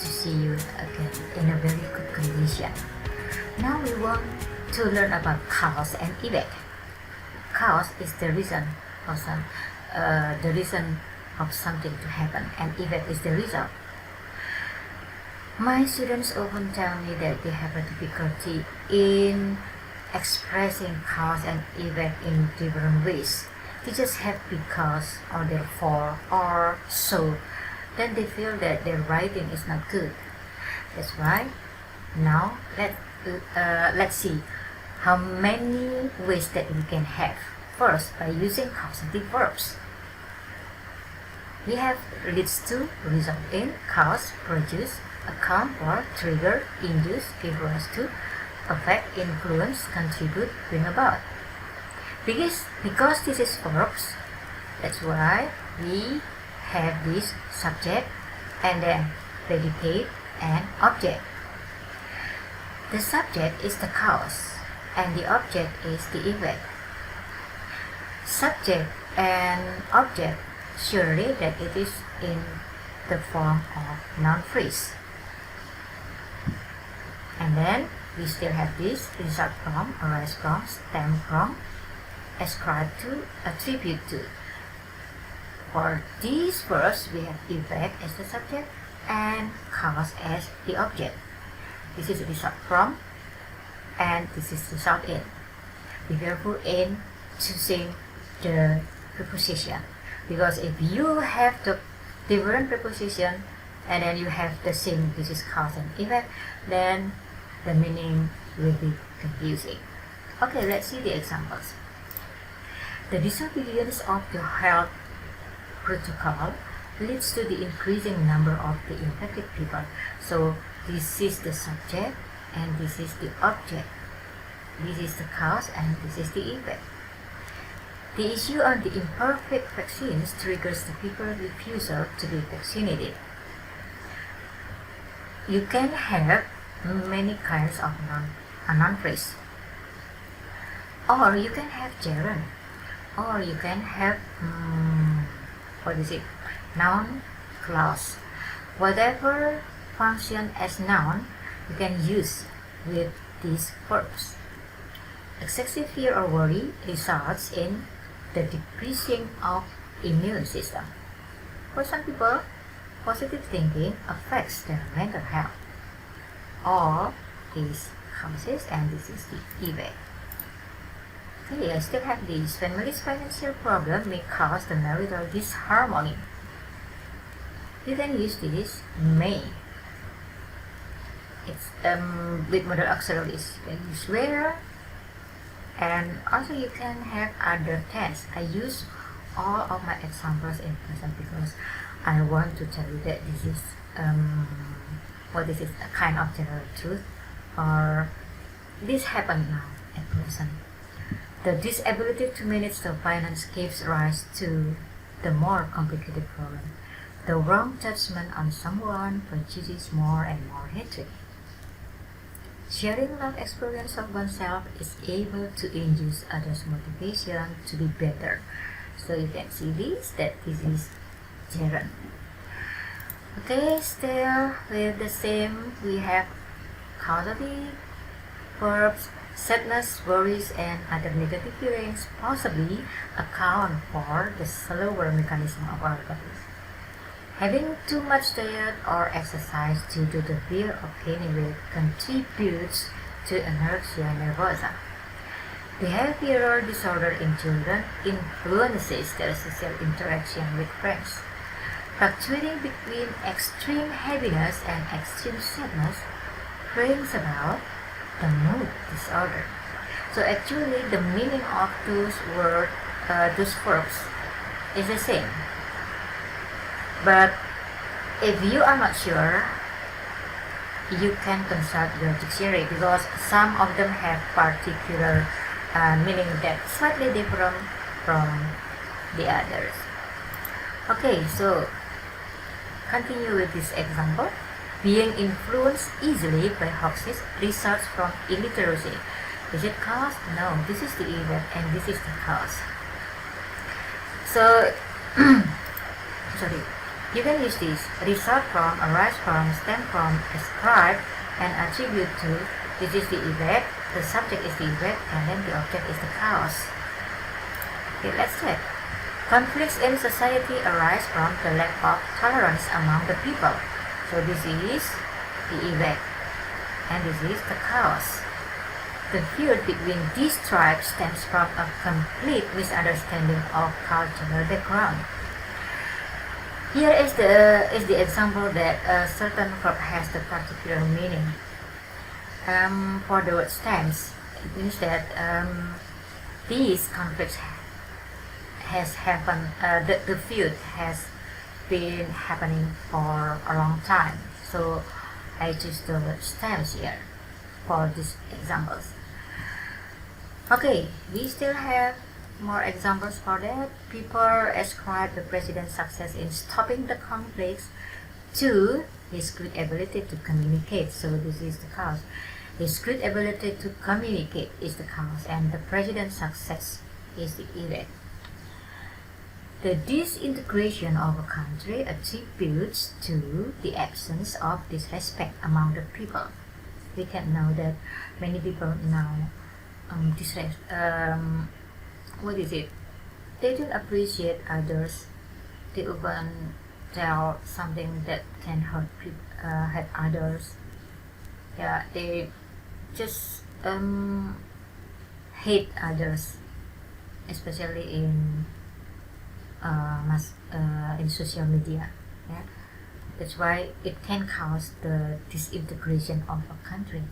to see you again in a very good condition. Now we want to learn about cause and effect. Cause is the reason of something to happen, and effect is the result. My students often tell me that they have a difficulty in expressing cause and effect in different ways. They just have because or therefore or so. Then they feel that their writing is not good. That's why now let's see how many ways that we can have. First, by using causative verbs. We have leads to, result in, cause, produce, account for, trigger, induce, give rise to, affect, influence, contribute, bring about. Because this is verbs, that's why we have this subject and then predicate and object. The subject is the cause and the object is the effect. Subject and object surely that it is in the form of noun phrase. And then we still have this result from, arise from, stem from, ascribe to, attribute to. For these verbs we have effect as the subject and cause as the object. This is result from and this is result in. Be careful in choosing the preposition, because if you have the different preposition and then you have the same, this is cause and effect, then the meaning will be confusing. Okay, let's see the examples. The disobedience of the health protocol leads to the increasing number of the infected people. So this is the subject and this is the object. This is the cause and this is the effect. The issue on the imperfect vaccines triggers the people's refusal to be vaccinated. You can have many kinds of noun phrase, or you can have gerund, or you can have noun clause. Whatever function as noun you can use with these verbs. Excessive fear or worry results in the decreasing of immune system. For some people, positive thinking affects their mental health. All these causes and this is the effect. Okay, I still have this. Family's financial problem may cause the marital disharmony. You can use this may. It's with modal auxiliaries. You can use where, and also you can have other tense. I use all of my examples in present because I want to tell you that this is this is a kind of general truth, or this happened now at present. The disability to manage the finance gives rise to the more complicated problem. The wrong judgment on someone produces more and more hatred. Sharing life experience of oneself is able to induce others' motivation to be better. So you can see that this is gerund. Okay, still with the same, we have causative verbs. Sadness, worries, and other negative feelings possibly account for the slower mechanism of our bodies. Having too much diet or exercise due to the fear of gaining weight contributes to anorexia nervosa. Behavioral disorder in children influences their social interaction with friends. Fluctuating between extreme happiness and extreme sadness brings about the mood disorder. So actually the meaning of those verbs is the same. But if you are not sure, you can consult your dictionary because some of them have particular meaning that slightly different from the others. Okay, so continue with this example. Being influenced easily by hoaxes results from illiteracy. Is it cause? No, this is the event and this is the cause. So, sorry. You can use this: result from, arise from, stem from, ascribe, and attribute to. This is the event, the subject is the event, and then the object is the cause. Okay, let's check. Conflicts in society arise from the lack of tolerance among the people. So this is the event, and this is the cause. The feud between these tribes stems from a complete misunderstanding of cultural background. Here is the example that a certain verb has the particular meaning. For the word stems, it means that these conflicts has happened. The feud has been happening for a long time. So I choose the word stems here for these examples. Okay, we still have more examples for that. People ascribe the president's success in stopping the conflicts to his great ability to communicate. So this is the cause. His great ability to communicate is the cause, and the president's success is the event. The disintegration of a country attributes to the absence of disrespect among the people. We can know that many people now they don't appreciate others. They even tell something that can hurt others. Yeah, they just hate others, especially in social media. Yeah, that's why it can cause the disintegration of a country.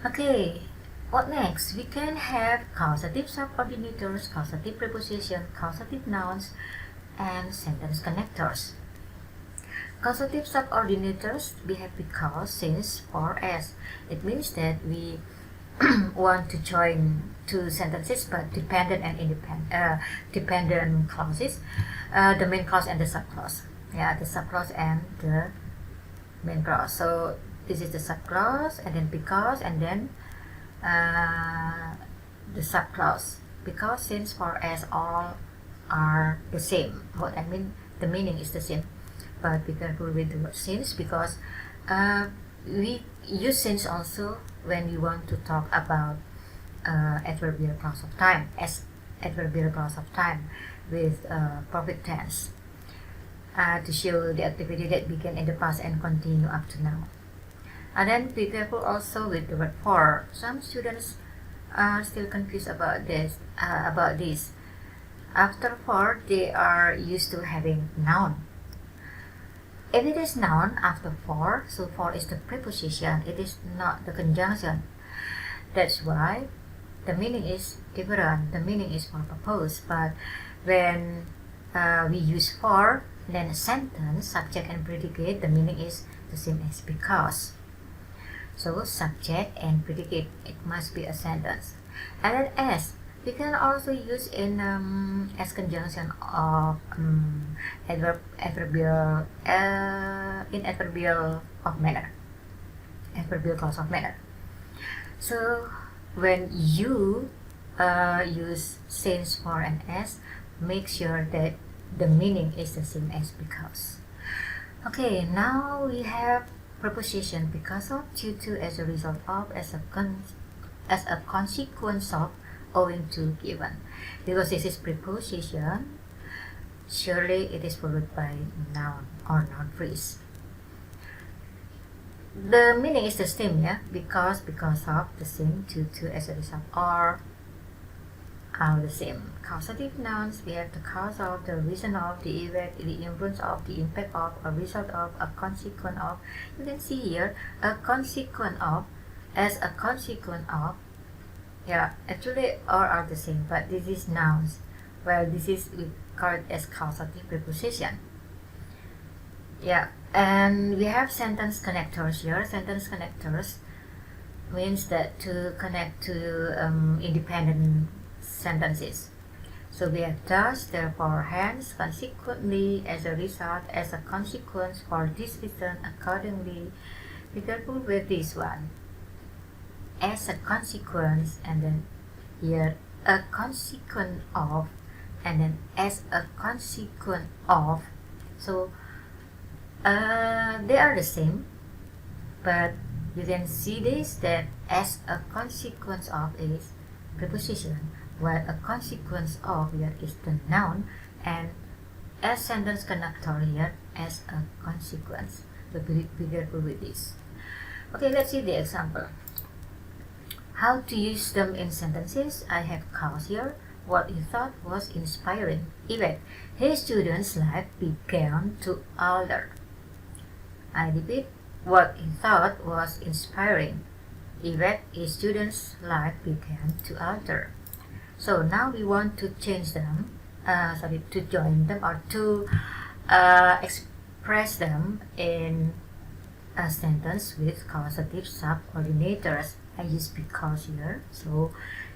Okay, what next? We can have causative subordinators, causative preposition, causative nouns, and sentence connectors. Causative subordinators behave because, since, for, as. It means that we want to join two sentences but dependent and independent dependent clauses, the main clause and the subclause. Yeah, the subclause and the main clause. So this is the subclause, and then because, and then the subclause. Because, since, for, as, all are the same. What I mean, the meaning is the same. But be careful with the word since, because we use since also when we want to talk about adverbial clause of time, as adverbial clause of time with perfect tense, to show the activity that began in the past and continue up to now. And then be careful also with the word for. Some students are still confused about this. After for, they are used to having noun. If it is noun after for, so for is the preposition, it is not the conjunction. That's why the meaning is different. The meaning is for purpose, but when we use for, then sentence, subject and predicate, the meaning is the same as because. So subject and predicate, it must be a sentence. And then as, we can also use in as conjunction of adverbial in adverbial of manner, adverbial clause of manner. So when you use since, for, and as, make sure that the meaning is the same as because. Okay, now we have preposition because of, due to, as a result of, as a consequence of, owing to, given. Because this is preposition, surely it is followed by noun or noun phrase. The meaning is the same, yeah, because of, the same, due to, as a result, or are the same. Causative nouns, we have the cause of, the reason of, the event, the influence of, the impact of, a result of, a consequence of. You can see here a consequence of, as a consequence of. Yeah, actually all are the same, but this is nouns, while this is we call it as causative preposition. Yeah, and we have sentence connectors here. Sentence connectors means that to connect to independent sentences. So we have thus, therefore, hence, consequently, as a result, as a consequence, for this reason, accordingly. Be careful with this one. As a consequence, and then here a consequence of, and then as a consequence of. So they are the same, but you can see this, that as a consequence of is preposition, while a consequence of here is the noun, and as sentence connector here as a consequence. So be careful with this. Okay, let's see the example. How to use them in sentences. I have cows here. What he thought was inspiring. Yvette, his student's life began to alter. I repeat, what he thought was inspiring. Yvette, his student's life began to alter. So now we want to change them, to join them, or to express them in a sentence with causative subordinators. I use because here. So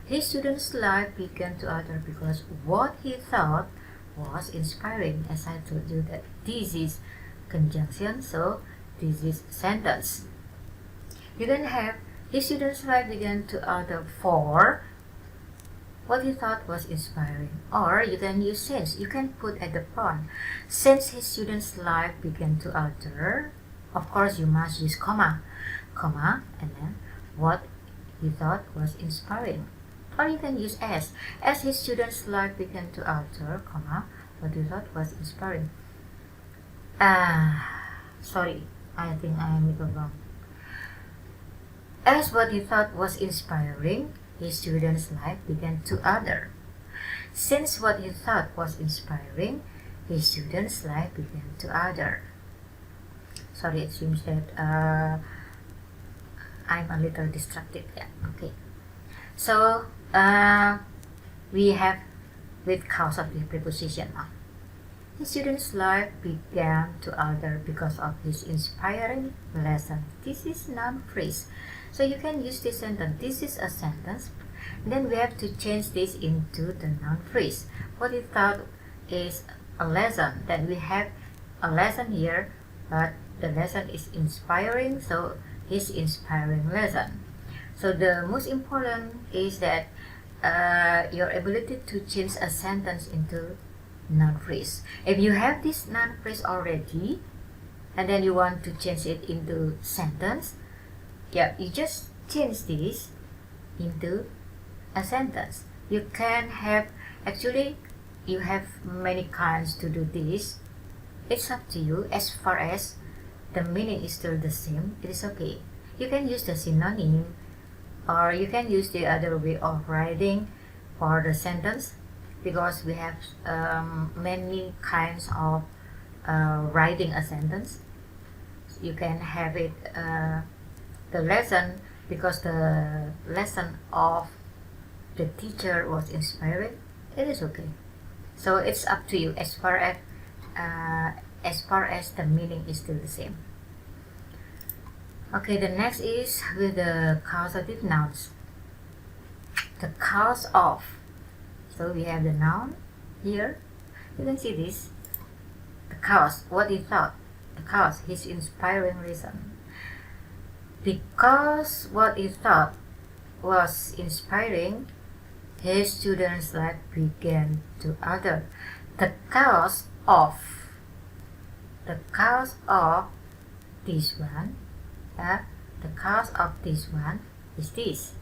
his student's life began to alter because what he thought was inspiring. As I told you that this is conjunction, so this is sentence. You can have his student's life began to alter for what he thought was inspiring, or you can use since. You can put at the front, since his student's life began to alter. Of course, you must use comma, and then what he thought was inspiring. Or you can use as his student's life began to alter, comma, what he thought was inspiring. Sorry, I think I am wrong. As what he thought was inspiring, his student's life began to alter. Since what he thought was inspiring, his student's life began to alter. Sorry, it seems that I'm a little distracted. Yeah, okay. So we have with causative preposition now. His student's life began to alter because of his inspiring lesson. This is noun phrase. So you can use this sentence. This is a sentence. Then we have to change this into the noun phrase. What he thought is a lesson. Then we have a lesson here, but the lesson is inspiring, so his inspiring lesson. So the most important is that your ability to change a sentence into noun phrase. If you have this noun phrase already, and then you want to change it into sentence, yeah, you just change this into a sentence. You can have, actually, you have many kinds to do this. It's up to you. As far as the meaning is still the same, it is okay. You can use the synonym, or you can use the other way of writing for the sentence, because we have many kinds of writing a sentence. You can have it the lesson, because the lesson of the teacher was inspiring. It is okay. So it's up to you as far as the meaning is still the same. Okay, the next is with the causative nouns. The cause of. So we have the noun here. You can see this. The cause, what he thought. The cause, his inspiring reason. Because what he thought was inspiring, his student's life began to alter. The cause of this one, the cause of this one is this.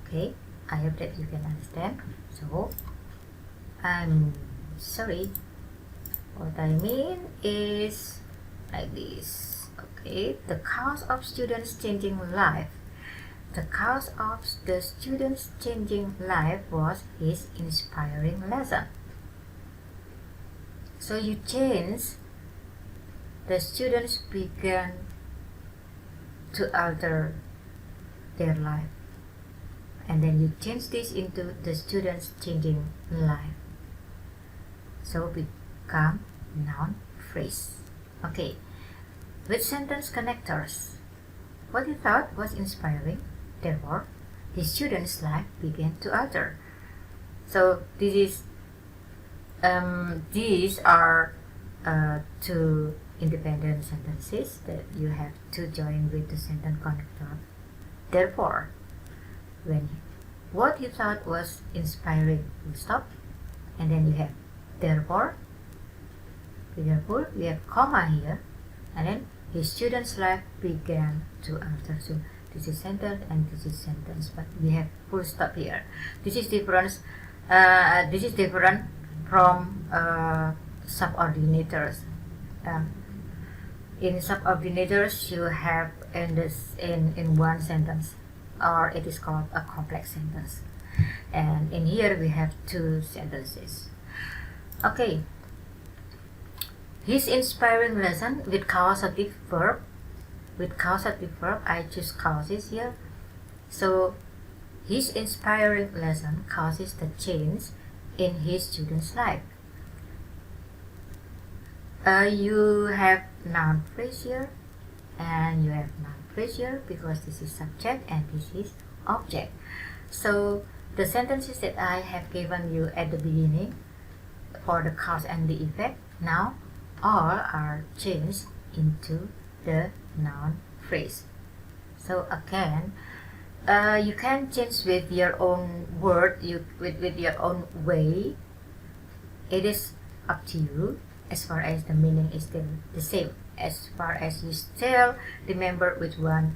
Okay, I hope that you can understand. So I'm sorry, what I mean is like this. Okay, the cause of students changing life. The cause of the student's changing life was his inspiring lesson. So you change, the students began to alter their life, and then you change this into the students changing life. So become noun phrase. Okay, with sentence connectors. What he thought was inspiring, therefore his student's life began to alter. So this is these are two independent sentences that you have to join with the sentence connector. Therefore, when what he thought was inspiring. Full stop. And then you have therefore. We have comma here, and then his student's life began to alter. So this is sentence and this is sentence, but we have full stop here. This is different. This is different from subordinators. In subordinators, you have in one sentence, or it is called a complex sentence. And in here we have two sentences. Okay. His inspiring lesson with causative verb. With causative verb, I choose causes here. So his inspiring lesson causes the change in his student's life. You have noun phrase here, and you have noun phrase here because this is subject and this is object. So the sentences that I have given you at the beginning for the cause and the effect, now all are changed into the noun phrase. So again, you can change with your own word, with your own way. It is up to you as far as the meaning is still the same, as far as you still remember which one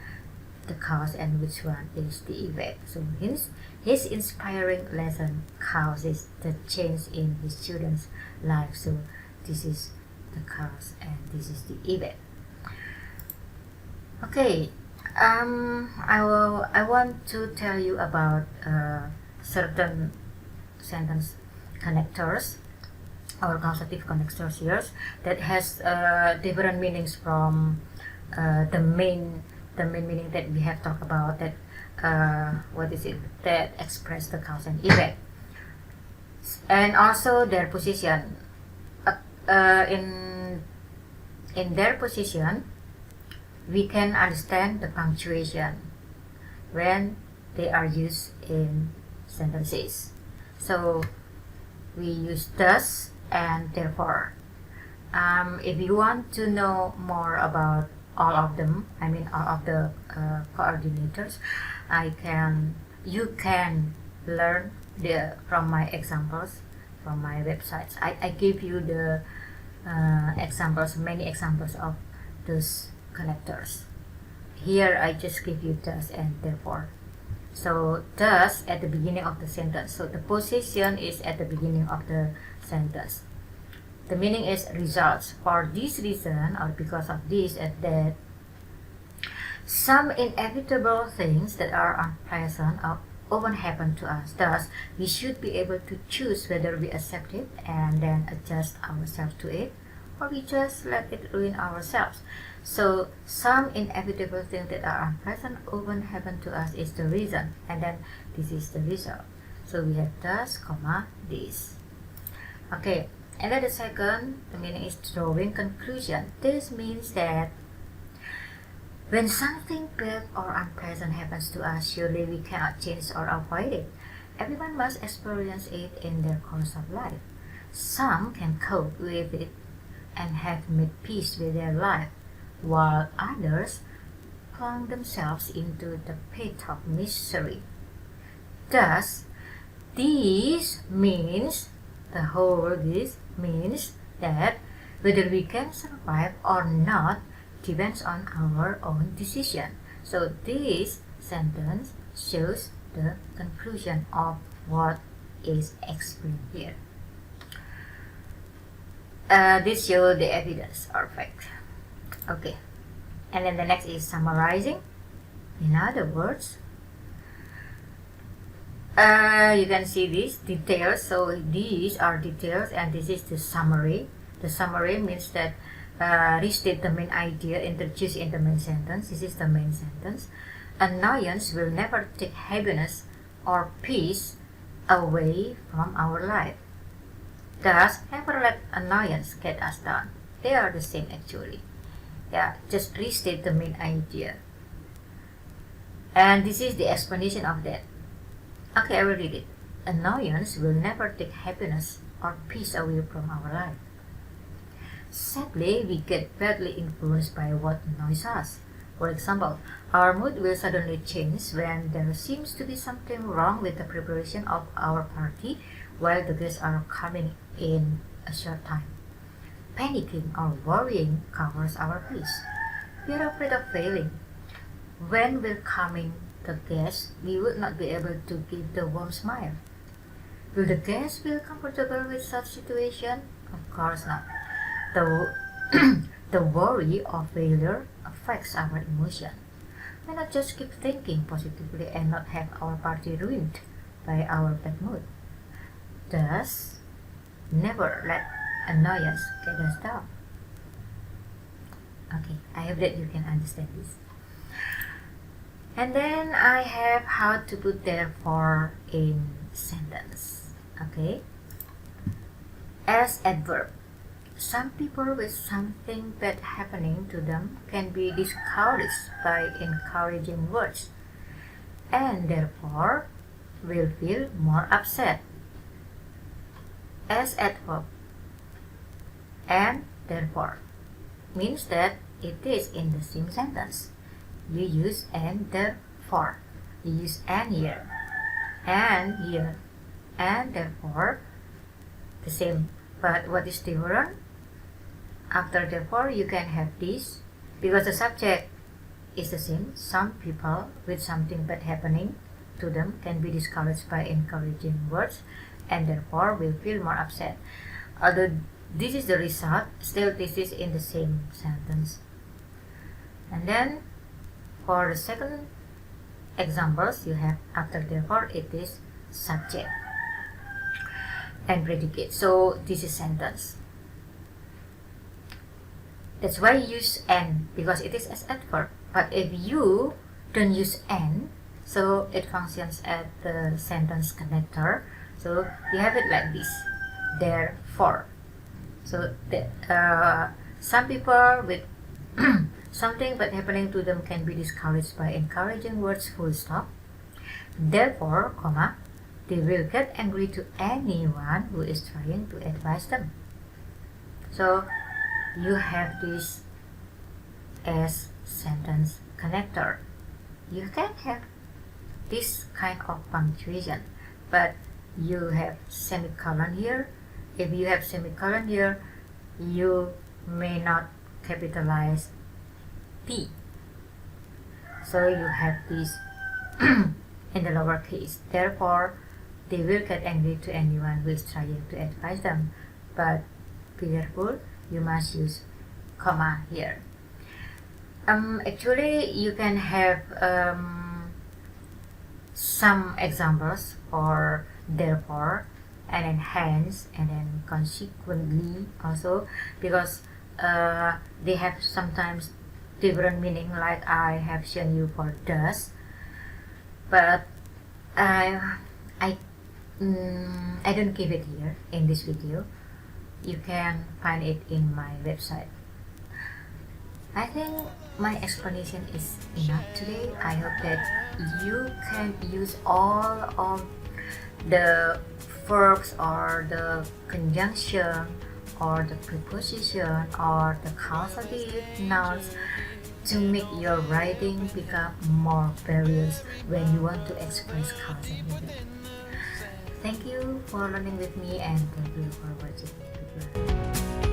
the cause and which one is the effect. So his inspiring lesson causes the change in his student's life. So this is the cause and this is the effect. Okay, I want to tell you about certain sentence connectors or causative connectors here that has different meanings from the main meaning that we have talked about, that that express the cause and effect, and also their position. In their position, we can understand the punctuation when they are used in sentences. So we use thus and therefore. If you want to know more about all of them, I mean all of the coordinators, you can learn from my examples from my websites. I give you the examples, many examples of those connectors. Here I just give you thus and therefore. So thus at the beginning of the sentence. So the position is at the beginning of the sentence. The meaning is results. For this reason or because of this and that, some inevitable things that are unpleasant often happen to us. Thus, we should be able to choose whether we accept it and then adjust ourselves to it, or we just let it ruin ourselves. So, some inevitable things that are unpleasant often happen to us is the reason, and then this is the result. So, we have thus, comma, this. Okay, and then the second, the meaning is drawing conclusion. This means that when something bad or unpleasant happens to us, surely we cannot change or avoid it. Everyone must experience it in their course of life. Some can cope with it and have made peace with their life, while others plunge themselves into the pit of misery. Thus, this means that whether we can survive or not depends on our own decision. So this sentence shows the conclusion of what is explained here. This shows the evidence or fact. Okay, and then the next is summarizing. In other words, you can see these details. So these are details and this is the summary. The summary means that restate the main idea introduced in the main sentence. This is the main sentence. Annoyance will never take happiness or peace away from our life. Thus, never let annoyance get us down. They are the same actually. Yeah, just restate the main idea. And this is the explanation of that. Okay, I will read it. Annoyance will never take happiness or peace away from our life. Sadly, we get badly influenced by what annoys us. For example, our mood will suddenly change when there seems to be something wrong with the preparation of our party while the guests are coming in a short time. Panicking or worrying covers our face. We are afraid of failing. When welcoming the guests, we would not be able to give the warm smile. Will the guests feel comfortable with such situation? Of course not. The, the worry of failure affects our emotion. Why not just keep thinking positively and not have our party ruined by our bad mood? Thus, never let annoyance get us down. Okay, I hope that you can understand this. And then I have how to put therefore in sentence. Okay, as adverb. Some people with something bad happening to them can be discouraged by encouraging words and therefore will feel more upset. As adverb and therefore means that it is in the same sentence. You use and therefore. You use and here, and therefore the same. But what is different? After therefore you can have this because the subject is the same. Some people with something bad happening to them can be discouraged by encouraging words and therefore will feel more upset. Although this is the result, still this is in the same sentence. And then for the second examples, you have after therefore it is subject and predicate. So this is sentence. That's why you use and because it is as adverb. But if you don't use and, so it functions as the sentence connector. So you have it like this. Therefore. So some people with something bad happening to them can be discouraged by encouraging words full stop. Therefore, comma, they will get angry to anyone who is trying to advise them. So you have this as sentence connector. You can have this kind of punctuation, but you have semicolon here. If you have semicolon here, you may not capitalize P. So you have this in the lowercase. Therefore, they will get angry to anyone who is trying to advise them. But be careful, you must use comma here. Actually, you can have some examples for therefore and then hence and then consequently also because they have sometimes different meaning, like I have shown you for thus, but I don't give it here in this video. You can find it in my website. I think my explanation is enough today. I hope that you can use all of the verbs or the conjunction or the preposition or the causative nouns to make your writing become more various when you want to express cause and effect. Thank you for learning with me and thank you for watching the video.